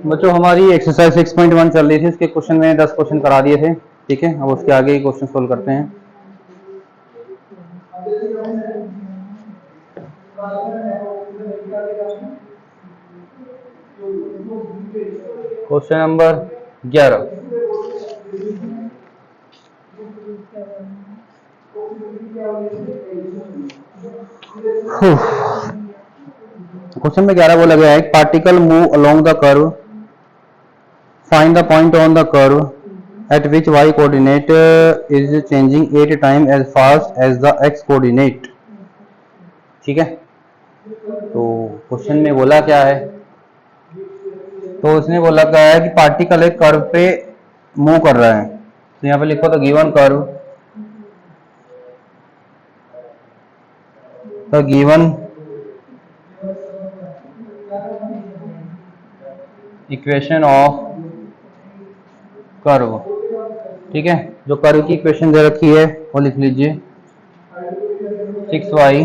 बच्चों हमारी एक्सरसाइज 6.1 चल रही थी, इसके क्वेश्चन में 10 क्वेश्चन करा दिए थे। ठीक है, अब उसके आगे क्वेश्चन सोल्व करते हैं। Question number 11। क्वेश्चन में 11 बोला गया है, particle move along the curve, find the point on the curve at which y coordinate is changing 8 times as fast as the x coordinate। ठीक है, तो क्वेश्चन में बोला क्या है, तो उसने बोला क्या है कि पार्टिकल एक कर्व पे मूव कर रहा है। तो यहाँ पे लिखो the given curve, the given equation of curve. ठीक है, जो कर्व की इक्वेशन दे रखी है वो लिख लीजिए, 6y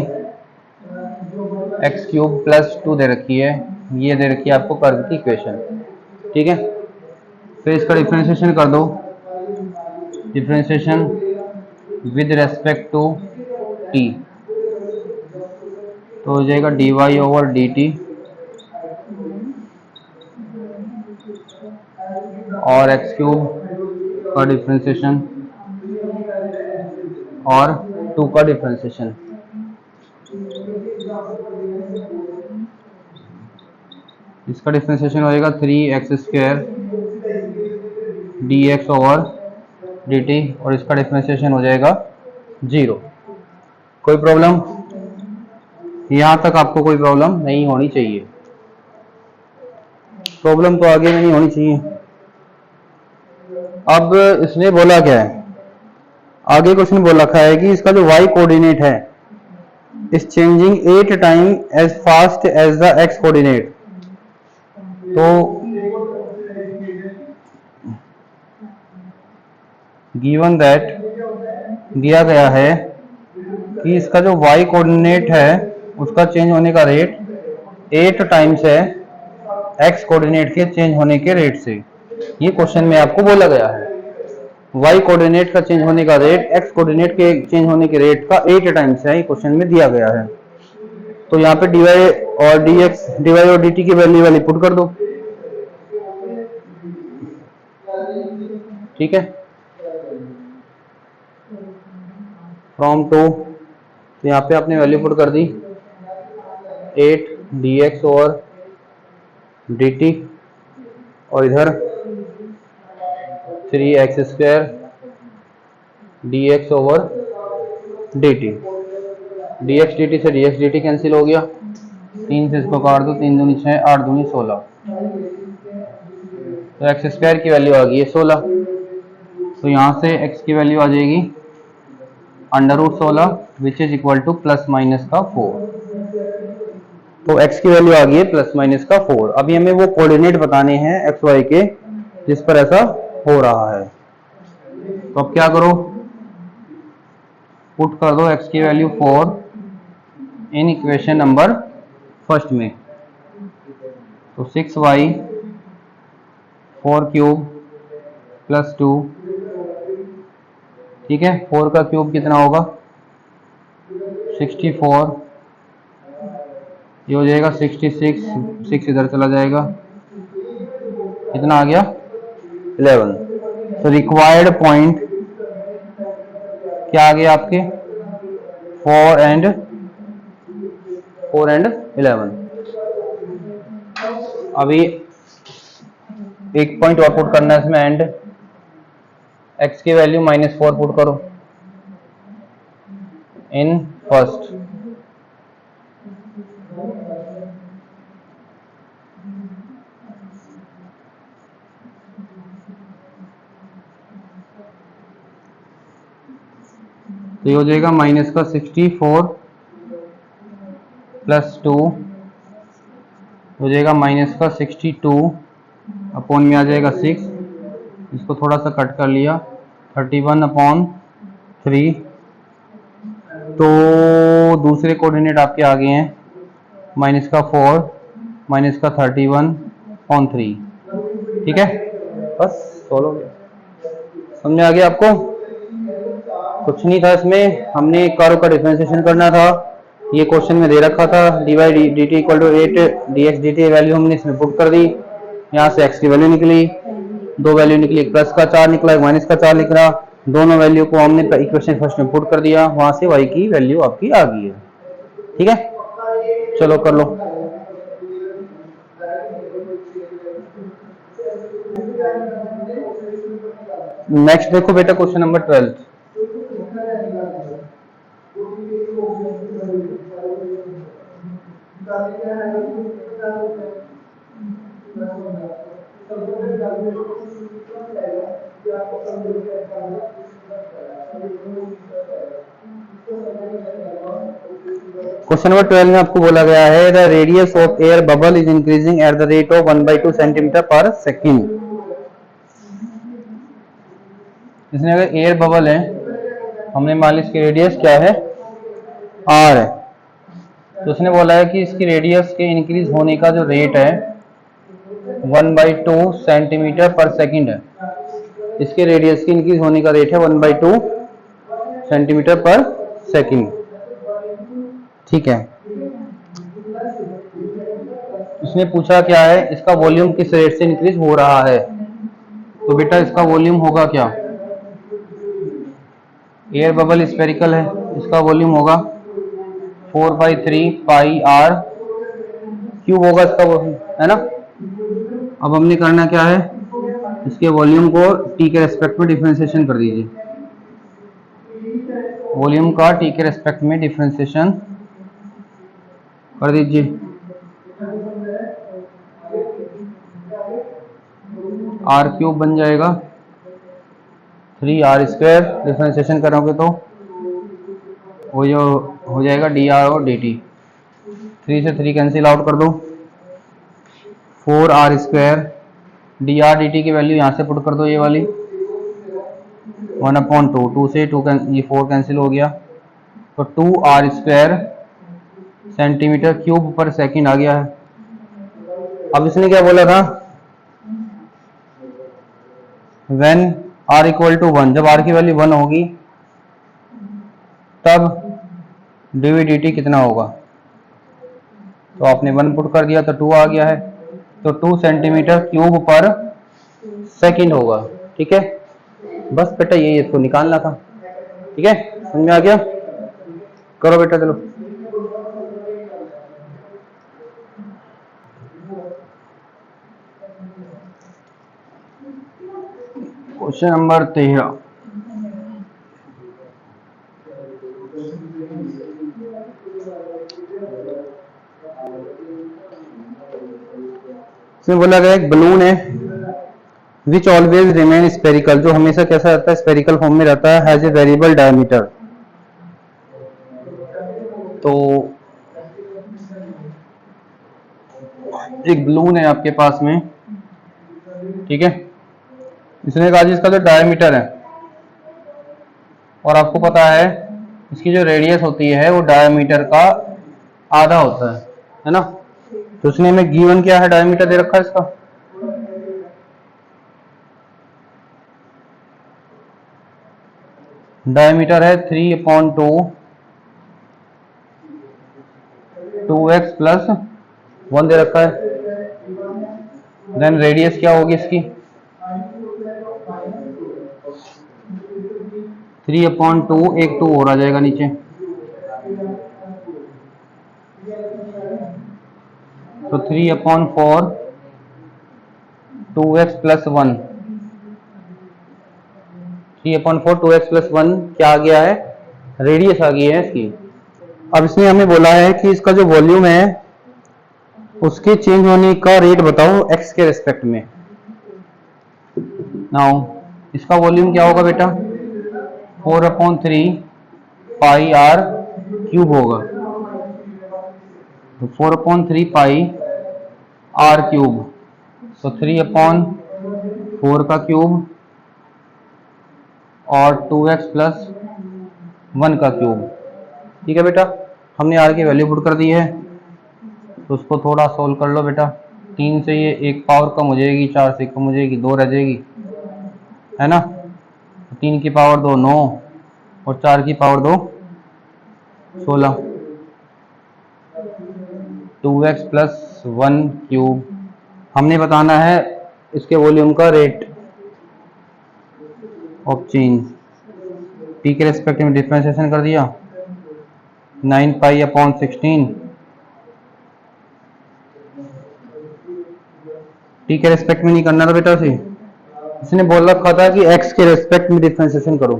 एक्स क्यूब प्लस 2 दे रखी है, ये दे रखी है आपको कर्व की इक्वेशन। ठीक है, फिर इसका डिफरेंशिएशन कर दो, differentiation with respect to t, तो हो जाएगा dy ओवर dt और एक्स क्यूब का डिफरेंशिएशन और 2 का डिफरेंशिएशन। इसका डिफरेंशिएशन हो जाएगा 3x² dx ओवर dt और इसका डिफरेंशिएशन हो जाएगा 0। कोई प्रॉब्लम? यहां तक आपको कोई प्रॉब्लम नहीं होनी चाहिए, प्रॉब्लम तो आगे में नहीं होनी चाहिए। अब इसने बोला क्या है, आगे क्वेश्चन बोल रखा है कि इसका जो y कोऑर्डिनेट है is changing 8 time as fast as the x coordinate. तो गिवन दैट, दिया गया है कि इसका जो y कोऑर्डिनेट है उसका चेंज होने का रेट 8 टाइम्स है x कोऑर्डिनेट के चेंज होने के रेट से। ये क्वेश्चन में आपको बोला गया है, y कोऑर्डिनेट का चेंज होने का रेट x कोऑर्डिनेट के चेंज होने के रेट का 8 टाइम्स है, ये क्वेश्चन में दिया गया है। तो यहाँ पे dy और dx, dy और dt की वैल्यू वाली पुट कर दो। ठीक है, फ्रॉम टू, तो यहाँ पे आपने वैल्यू पुट कर दी 8 dx और dt और इधर 3x² dx over dt, dx dt से dx dt कैंसिल हो गया, 3 से इसको काट दो, 3 दूनी 6, 8 दूनी 16, तो x² की वैल्यू आ गई है 16। तो यहाँ से x की वैल्यू आ जाएगी √16 which is equal two plus minus का 4। तो x की वैल्यू आ गई है प्लस माइनस का 4। अभी हमें वो कोऑर्डिनेट बताने हैं एक्स वाई के जिस पर ऐसा हो रहा है। तो अब क्या करो, पुट कर दो x की value 4 in equation number first में। तो 6y 4 क्यूब प्लस 2, ठीक है, 4 का क्यूब कितना होगा 64, ये हो जाएगा 66, 6 इधर चला जाएगा, कितना आ गया 11। तो रिक्वायर्ड पॉइंट क्या आ गया आपके 4 एंड 11। अभी एक पॉइंट और पुट करना है इसमें, एंड x की वैल्यू -4 पुट करो इन फर्स्ट। तो ये हो जाएगा माइनस का 64 प्लस 2 हो जाएगा माइनस का 62 अपॉन में आ जाएगा 6, इसको थोड़ा सा कट कर लिया 31/3 तो दूसरे कोऑर्डिनेट आपके आ गए हैं -4 -31/3। ठीक है, बस सॉल्व हो गया। समझ आ गया आपको? कुछ नहीं था इसमें, हमने कर्व का डिफरेंशिएशन करना था। ये क्वेश्चन में दे रखा था dy dt equal to 8 dx dt value हमने इसमें पुट कर दी। यहाँ से x की वैल्यू निकली, दो वैल्यू निकली, एक प्लस का 4 निकला, एक माइनस का 4 निकला। दोनों वैल्यू को हमने इक्वेशन फर्स्ट में पुट कर दिया, वहां से y की वैल्यू आपकी आ गई है। ठीक है, चलो कर लो। नेक्स्ट देखो बेटा, क्वेश्चन नंबर 12। क्वेश्चन नंबर 12 में आपको बोला गया है the radius of air bubble is increasing at the rate of 1/2 centimetre पर सेकेंड। इसमें अगर एयर बबल है, हमने मान ली इसकी रेडियस क्या है, r है, तो उसने बोला है कि इसकी रेडियस के इंक्रीज होने का जो रेट है 1/2 सेंटीमीटर पर सेकेंड है। इसके रेडियस की इंक्रीज होने का रेट है 1/2 सेंटीमीटर पर सेकेंड। ठीक है, उसने पूछा क्या है, इसका वॉल्यूम किस रेट से इंक्रीज हो रहा है। तो बेटा इसका वॉल्यूम होगा क्या, एयर बबल स्फेरिकल है, इसका वॉल्यूम होगा 4/3 पाई r क्यूब होगा इसका, है ना। अब हमने करना क्या है, इसके वॉल्यूम को t के रेस्पेक्ट में डिफरेंशिएशन कर दीजिए। वॉल्यूम का t के रेस्पेक्ट में डिफरेंशिएशन कर दीजिए। r क्यूब बन जाएगा 3r², डिफरेंशिएशन करोगे तो वो जो हो जाएगा dr और dt। 3 से 3 कैंसिल आउट कर दो, 4r², dr dt की वैल्यू यहाँ से पुट कर दो, ये वाली 1/2, 2 से 2 ये 4 कैंसिल हो गया, तो 2r² सेंटीमीटर क्यूब पर सेकंड आ गया है। अब इसने क्या बोला था, व्हेन r इक्वल टू 1, जब r की वैल्यू 1 होगी तब dv dt कितना होगा, तो आपने 1 पुट कर दिया तो 2 आ गया है, तो 2 सेंटीमीटर क्यूब पर सेकंड होगा। ठीक है, बस बेटा यही इसको निकालना था। ठीक है, समझ में आ गया, करो बेटा चलो। Question number 13। इसमें बोला गया एक बलून है विच ऑलवेज रिमेन स्पेरिकल, जो हमेशा कैसा रहता है, स्पेरिकल फॉर्म में रहता है, हैज ए वेरिएबल डायमीटर। तो एक बलून है आपके पास में, ठीक है, इसने कहा जी इसका जो डायमीटर है, और आपको पता है इसकी जो रेडियस होती है वो डायमीटर का आधा होता है ना। तो उसने हमें गिवन क्या है, डायमीटर दे रखा है इसका, डायमीटर है 3/2 2x + 1 दे रखा है। देन रेडियस क्या होगी इसकी, 3/2, एक 2 और आ जाएगा नीचे, तो 3/4 2x + 1, 3/4 2x + 1 क्या आ गया है, रेडियस आ गई है इसकी। अब इसने हमें बोला है कि इसका जो वॉल्यूम है उसके चेंज होने का रेट बताओ x के रेस्पेक्ट में। नाउ इसका वॉल्यूम क्या होगा बेटा, 4/3 पाई r क्यूब होगा, तो 4/3 पाई r क्यूब, तो 3/4 का क्यूब और 2x + 1 का क्यूब, ठीक है बेटा, हमने आर की वैल्यू पुट कर दी है, तो उसको थोड़ा सोल्व कर लो बेटा। 3 से ये एक पावर कम हो जाएगी, 4 से कम हो जाएगी, 2 रह जाएगी, है ना। 3 की पावर 2 9 और 4 की पावर 2 16। 2x plus 1 cube. हमने बताना है इसके वॉल्यूम का रेट ऑफ चेंज। टी के रेस्पेक्ट में डिफरेंशिएशन कर दिया, 9 पाई अपॉन 16। टी के रेस्पेक्ट में नहीं करना था बेटा उसे, इसने बोल रखा था कि एक्स के रेस्पेक्ट में डिफरेंशिएशन करो।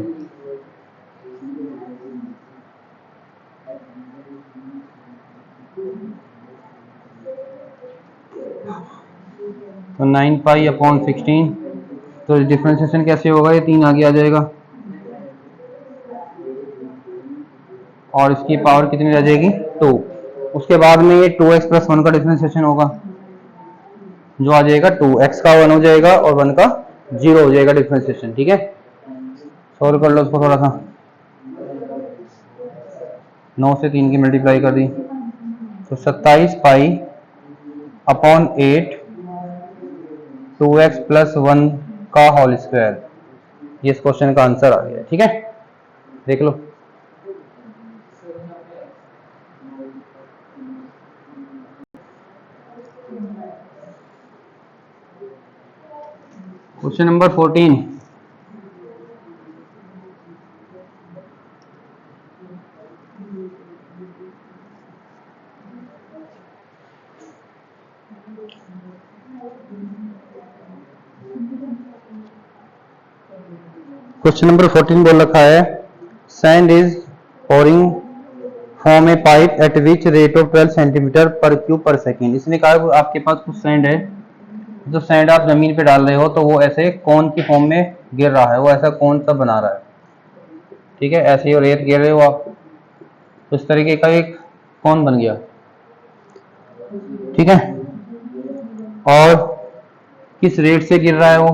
तो 9 पाई अपॉन 16, तो डिफरेंशिएशन कैसे होगा, ये 3 आगे आ जाएगा और इसकी पावर कितनी रह जाएगी 2। उसके बाद में ये 2x प्लस 1 का डिफरेंशिएशन होगा, जो आ जाएगा 2, x का 1 हो जाएगा और 1 का 0 हो जाएगा डिफरेंशिएशन। ठीक है, सॉल्व कर लो उसको थोड़ा सा। 9 से 3 की मल्टीप्लाई कर दी, तो 27 पाई अपॉन 8 2x प्लस 1 का होल स्क्वायर, ये इस क्वेश्चन का आंसर आ गया। ठीक है, देख लो। Question number 14। क्वेश्चन नंबर 14 बोल रखा है, sand is pouring from a pipe at which rate of 12 centimetre per cube per second. इसने कहा आपके पास कुछ सैंड है, जो सैंड आप जमीन पे डाल रहे हो तो वो ऐसे कौन की फॉर्म में गिर रहा है, वो ऐसा कौन सा बना रहा है। ठीक है, ऐसे ही रेत गिर रहे हो आप, तो इस तरीके का एक कौन बन गया। ठीक है, और किस रेट से गिर रहा है वो,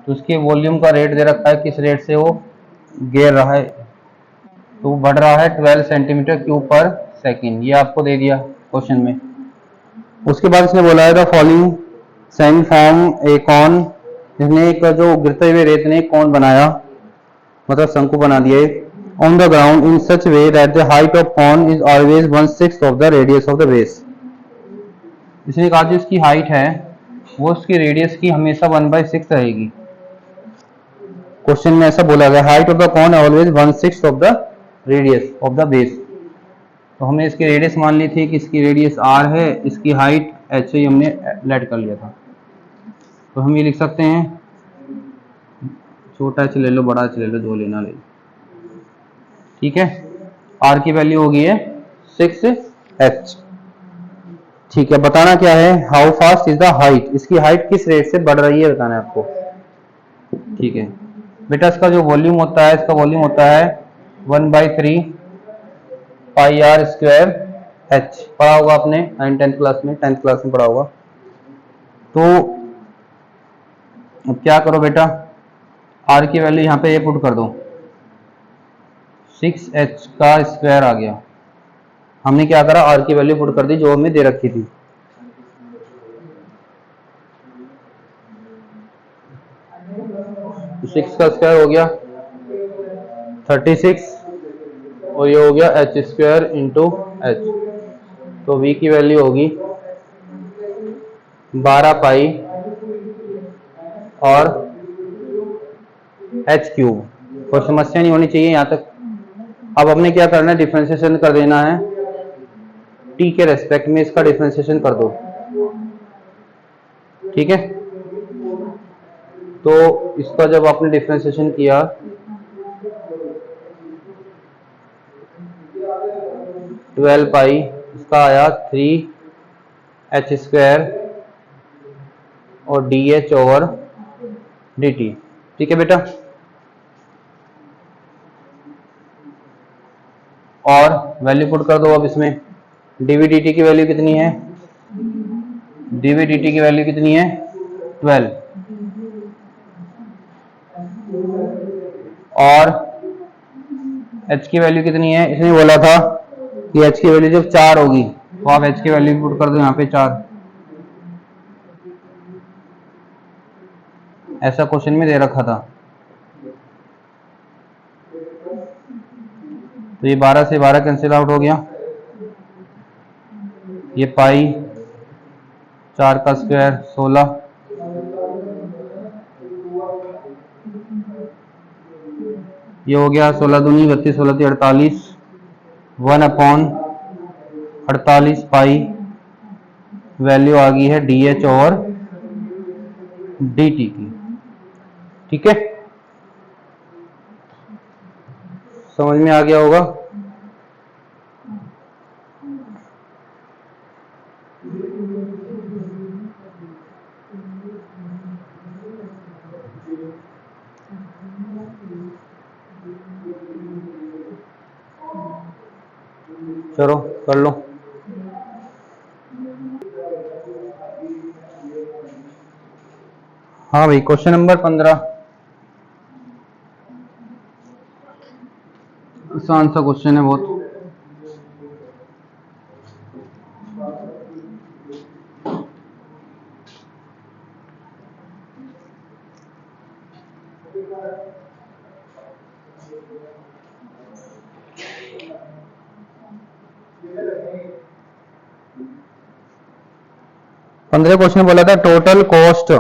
तो उसके वॉल्यूम का रेट दे रखा है, किस रेट से वो गिर रहा है, तो वो बढ़ रहा है 12 सेंटीमीटर क्यूब पर सेकेंड, ये आपको दे दिया क्वेश्चन में। उसके बाद इसने बोला है the following sand form a cone, इसने एक जो गिरते हुए रेत ने एक कॉन बनाया, मतलब शंकु बना दिए, on the ground in such way that the height of cone is always 1/6 of the radius of the base. इसने कहा जो इसकी हाइट है वो उसकी रेडियस की हमेशा 1/6 रहेगी। क्वेश्चन में ऐसा बोला गया, height of the cone always 1/6 of the radius of the base. तो हमने इसकी रेडियस मान ली थी कि इसकी रेडियस r है, इसकी हाइट h है, हमने लेट कर लिया था। तो हम ये लिख सकते हैं, छोटा h ले लो, बड़ा h ले लो, जो लेना ले लो। ठीक है, r की वैल्यू होगी है 6h। ठीक है, बताना क्या है, how fast is the height, इसकी हाइट किस रेट से बढ़ रही है बताना है आपको। ठीक है बेटा, इसका जो वॉल्यूम होता है, इसका वॉल्यूम होता है 1/3 पाई आर स्क्वायर एच। पढ़ा होगा आपने 9th क्लास में, 10th क्लास में पढ़ा होगा। तो अब क्या करो बेटा, आर की वैल्यू यहाँ पे ये पुट कर दो, 6h का स्क्वायर आ गया। हमने क्या करा, आर की वैल्यू पुट कर दी जो हमें दे रखी थी। तो 6 का स्क्वायर हो गया 36 और ये हो गया एच स्क्वायर इंटू एच। तो v की वैल्यू होगी 12 पाई और h क्यूब। कोई समस्या नहीं होनी चाहिए यहाँ तक। अब हमने क्या करना है, डिफरेंशिएशन कर देना है, t के रेस्पेक्ट में इसका डिफरेंशिएशन कर दो। ठीक है, तो इसका जब आपने डिफरेंशिएशन किया 12 पाई, इसका आया 3h स्क्वायर और dh ओवर dt। ठीक है बेटा, और वैल्यू पुट कर दो अब इसमें। dv dt की वैल्यू कितनी है, dv dt की वैल्यू कितनी है 12, और एच की वैल्यू कितनी है, इसने बोला था कि एच की वैल्यू जब 4 होगी तो आप एच की वैल्यू पुट कर दो यहाँ पे 4। ऐसा क्वेश्चन में दे रखा था। तो ये 12 से 12 कैंसिल आउट हो गया, ये पाई 4 का स्क्वायर 16, ये हो गया 16 दूनी 32, 16 × 48, 1/48 पाई, वैल्यू आ गई है डी एच और डी टी की। ठीक है, समझ में आ गया होगा। चलो कर लो। हाँ भाई, क्वेश्चन नंबर 15 आसान सा क्वेश्चन है बहुत। पंद्रह क्वेश्चन बोला था total cost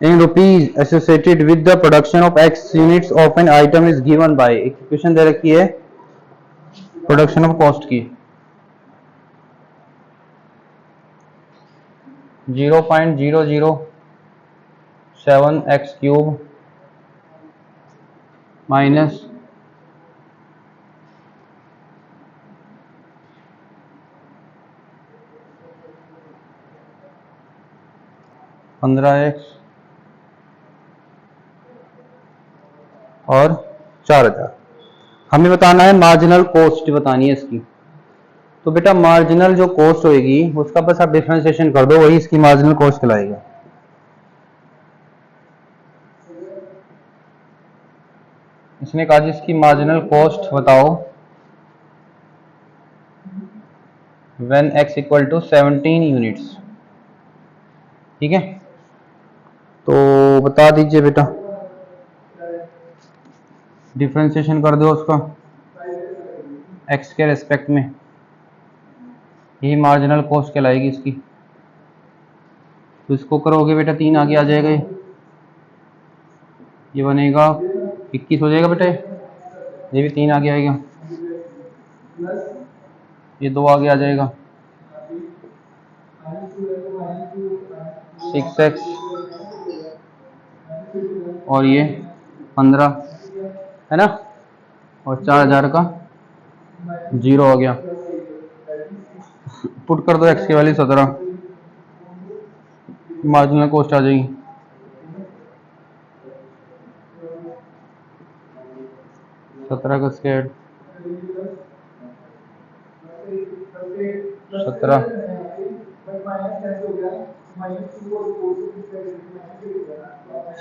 in rupees associated with the production of x units of an item is given by. एक क्वेश्चन दे रखी है प्रोडक्शन ऑफ कॉस्ट की 0.007 एक्स क्यूब माइनस 15x और 4000। हमें बताना है मार्जिनल कॉस्ट बतानी है इसकी। तो बेटा मार्जिनल जो कॉस्ट होगी उसका बस आप डिफरेंशिएशन कर दो, वही इसकी मार्जिनल कॉस्ट कहलाएगा। इसने कहा जी इसकी मार्जिनल कॉस्ट बताओ when x equal to 17 units. ठीक है, तो बता दीजिए बेटा, डिफरेंशिएशन कर दो उसका x के रेस्पेक्ट में, यही मार्जिनल कॉस्ट कहलाएगी इसकी। तो इसको करोगे बेटा 3 आगे आ जाएगा, ये बनेगा 21 हो जाएगा बेटा, ये भी 3 आगे आएगा, ये 2 आगे आ जाएगा 6x और ये 15 है ना, और 4000 का 0 हो गया। पुट कर दो x की वैल्यू 17, मार्जिनल कॉस्ट आ जाएगी 17 का स्क्वायर 17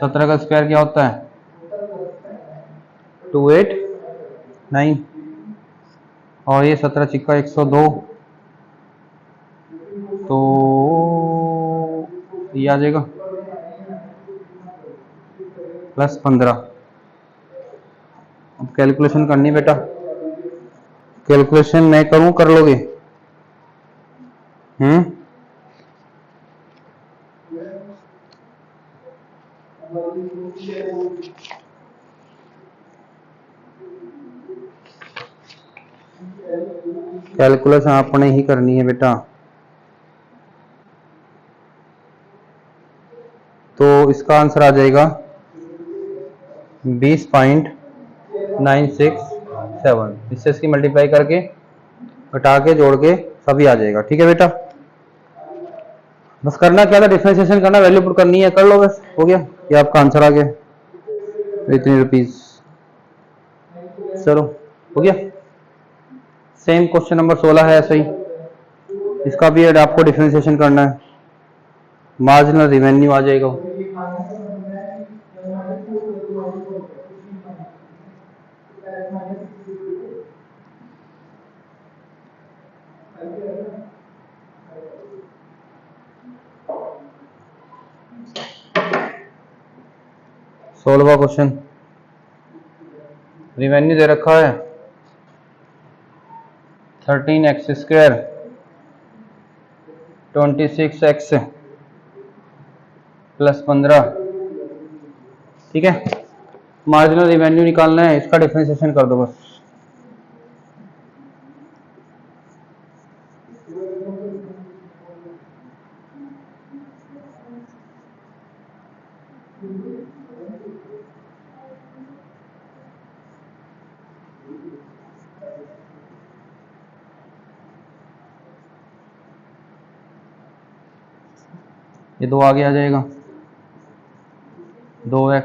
17 का स्क्वायर क्या होता है 289, और ये 17 चिक्का 102, तो ये आ जाएगा प्लस 15। अब कैलकुलेशन करनी बेटा, कैलकुलेशन मैं करूं कर लोगे? कैलकुलेशन आपने ही करनी है बेटा। तो इसका आंसर आ जाएगा 20.967। इससे इसकी मल्टीप्लाई करके घटा के जोड़ के सभी आ जाएगा। ठीक है बेटा, बस करना क्या था, डिफरेंशिएशन करना, वैल्यू पुट करनी है, कर लो बस, हो गया, ये आपका आंसर आ गया, तो इतनी रुपीज। चलो हो गया। सेम क्वेश्चन नंबर 16 है ऐसा ही, इसका भी आपको डिफरेंशिएशन करना है, मार्जिनल रिवेन्यू आ जाएगा। 16वां क्वेश्चन, रिवेन्यू दे रखा है 13x² 26x + 15, ठीक है। मार्जिनल रिवेन्यू निकालना है, इसका डिफरेंशिएशन कर दो बस। ये 2 आगे आ जाएगा, 2x,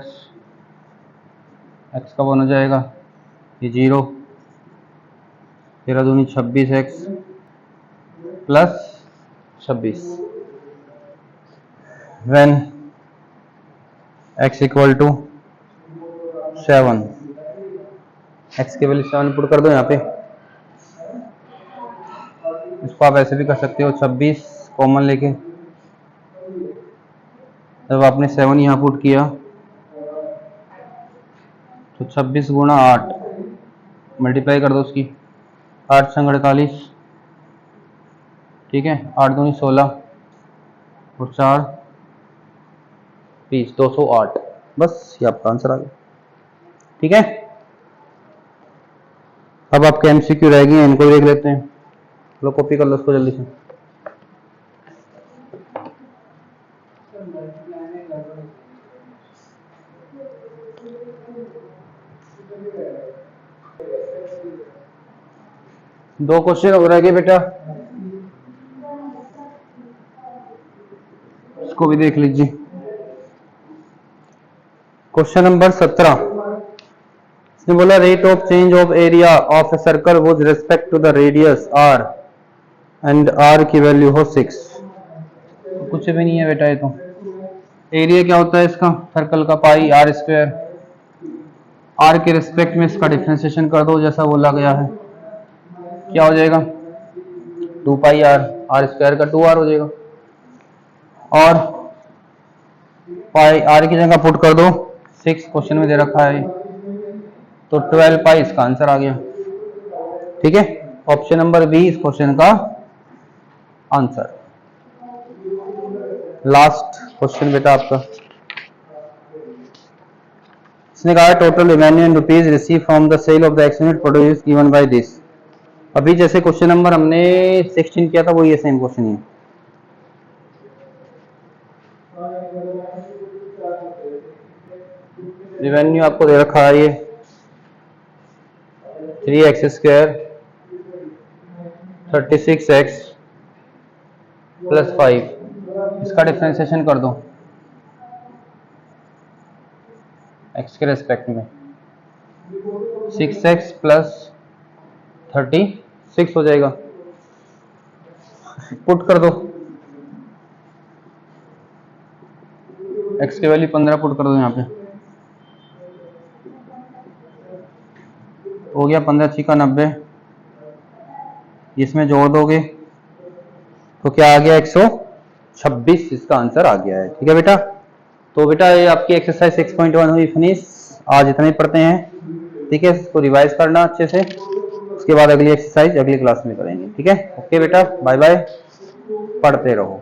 x का 1 हो जाएगा, ये 0, 13 दूनी 26x + 26, when x = 7, x के वैल्यू 7 पुट कर दो यहाँ पे। इसको आप ऐसे भी कर सकते हो, 26 कॉमन लेके, जब आपने 7 यहाँ पुट किया तो 26 × 8 मल्टीप्लाई कर दो उसकी, 8 × 48, ठीक है, 8 दूनी 16 और 4 20, 208, बस ये आपका आंसर आ गया, ठीक है। अब आपके MCQ रह गई हैं, इनको देख लेते हैं। लो कॉपी कर लो उसको जल्दी से। दो क्वेश्चन हो रह गए बेटा, इसको भी देख लीजिए। क्वेश्चन नंबर 17, इसने बोला rate of change of area of a circle with respect to the radius r and r की वैल्यू हो 6। तो कुछ भी नहीं है बेटा, ये तो एरिया क्या होता है इसका, सर्कल का पाई r², r के रिस्पेक्ट में इसका डिफरेंशिएशन कर दो जैसा बोला गया है, क्या हो जाएगा 2πr, r² का 2r हो जाएगा, और पाई r की जगह पुट कर दो 6, क्वेश्चन में दे रखा है तो 12 पाई इसका आंसर आ गया, ठीक है। ऑप्शन नंबर बी इस क्वेश्चन का आंसर। लास्ट क्वेश्चन बेटा आपका, इसने कहा total revenue in rupees receive from the sale of the x unit produce given by this. अभी जैसे क्वेश्चन नंबर हमने 16 किया था वो ये सेम क्वेश्चन है। रेवेन्यू आपको दे रखा है ये 3x² 36x + 5, इसका डिफरेंशिएशन कर दो x के रेस्पेक्ट में, 6x + 36 हो जाएगा, पुट कर दो, x की वैल्यू 15 पुट कर दो यहाँ पे, हो गया 15 × 6 = 90, इसमें जोड़ दोगे तो क्या आ गया 126, इसका आंसर आ गया है, ठीक है बेटा। तो बेटा ये आपकी एक्सरसाइज 6.1 हुई फिनिश, आज इतना ही पढ़ते हैं, ठीक है। इसको रिवाइज करना अच्छे से, उसके बाद अगली एक्सरसाइज अगली क्लास में करेंगे, ठीक है। ओके बेटा, बाय बाय, पढ़ते रहो।